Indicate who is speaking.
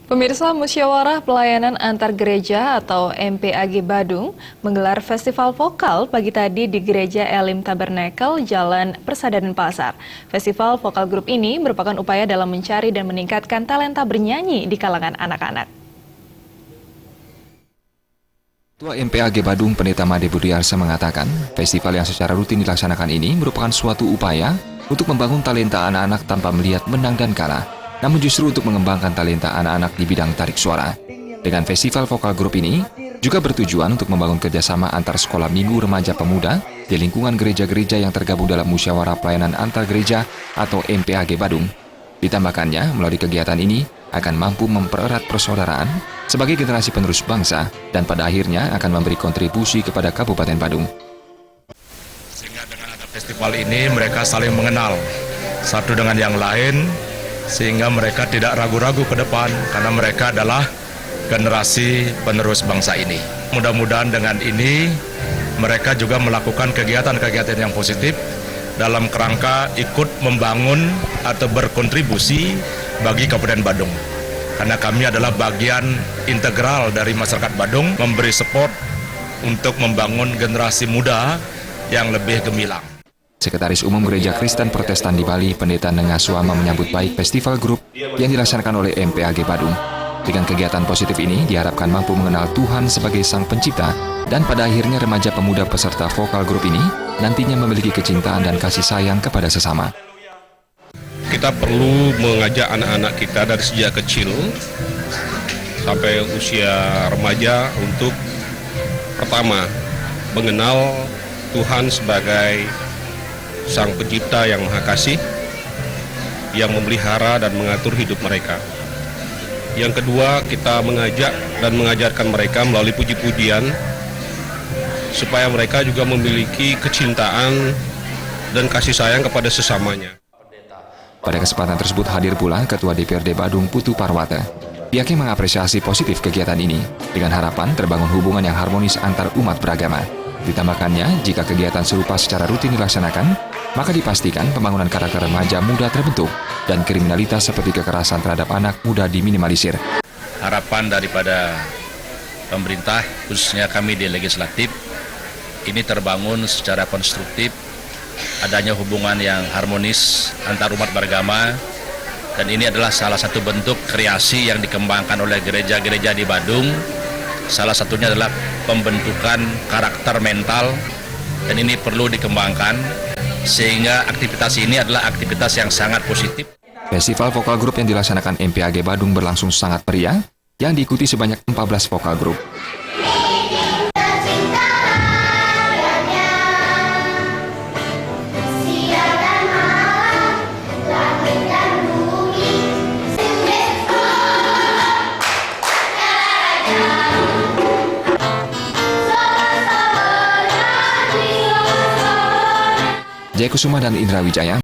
Speaker 1: Pemirsa, Musyawarah Pelayanan Antar Gereja atau MPAG Badung menggelar festival vokal pagi tadi di Gereja Elim Tabernakel, Jalan Persada Denpasar. Festival vokal grup ini merupakan upaya dalam mencari dan meningkatkan talenta bernyanyi di kalangan anak-anak.
Speaker 2: Ketua MPAG Badung, Pendeta Made Budiarsa mengatakan, festival yang secara rutin dilaksanakan ini merupakan suatu upaya untuk membangun talenta anak-anak tanpa melihat menang dan kalah, namun justru untuk mengembangkan talenta anak-anak di bidang tarik suara. Dengan festival vokal grup ini, juga bertujuan untuk membangun kerjasama antar sekolah minggu remaja pemuda di lingkungan gereja-gereja yang tergabung dalam Musyawarah Pelayanan Antar Gereja atau MPAG Badung. Ditambahkannya, melalui kegiatan ini akan mampu mempererat persaudaraan sebagai generasi penerus bangsa dan pada akhirnya akan memberi kontribusi kepada Kabupaten Badung.
Speaker 3: Sehingga dengan ada festival ini mereka saling mengenal satu dengan yang lain, sehingga mereka tidak ragu-ragu ke depan karena mereka adalah generasi penerus bangsa ini. Mudah-mudahan dengan ini mereka juga melakukan kegiatan-kegiatan yang positif dalam kerangka ikut membangun atau berkontribusi bagi Kabupaten Badung. Karena kami adalah bagian integral dari masyarakat Badung, memberi support untuk membangun generasi muda yang lebih gemilang.
Speaker 2: Sekretaris Umum Gereja Kristen Protestan di Bali, Pendeta Nengaswama menyambut baik festival grup yang dilaksanakan oleh MPAG Badung. Dengan kegiatan positif ini diharapkan mampu mengenal Tuhan sebagai Sang Pencipta dan pada akhirnya remaja pemuda peserta vokal grup ini nantinya memiliki kecintaan dan kasih sayang kepada sesama.
Speaker 4: Kita perlu mengajak anak-anak kita dari sejak kecil sampai usia remaja untuk pertama mengenal Tuhan sebagai Sang Pencipta yang Maha Kasih, yang memelihara dan mengatur hidup mereka. Yang kedua, kita mengajak dan mengajarkan mereka melalui puji-pujian supaya mereka juga memiliki kecintaan dan kasih sayang kepada sesamanya.
Speaker 2: Pada kesempatan tersebut hadir pula Ketua DPRD Badung Putu Parwata. Pihaknya mengapresiasi positif kegiatan ini dengan harapan terbangun hubungan yang harmonis antar umat beragama. Ditambahkannya, jika kegiatan serupa secara rutin dilaksanakan, maka dipastikan pembangunan karakter remaja muda terbentuk dan kriminalitas seperti kekerasan terhadap anak muda diminimalisir.
Speaker 3: Harapan daripada pemerintah, khususnya kami di legislatif, ini terbangun secara konstruktif, adanya hubungan yang harmonis antar umat beragama, dan ini adalah salah satu bentuk kreasi yang dikembangkan oleh gereja-gereja di Badung. Salah satunya adalah pembentukan karakter mental, dan ini perlu dikembangkan sehingga aktivitas ini adalah aktivitas yang sangat positif.
Speaker 2: Festival vokal grup yang dilaksanakan MPAG Badung berlangsung sangat meriah, yang diikuti sebanyak 14 vokal grup. Jaya Kusuma dan Indra Wijaya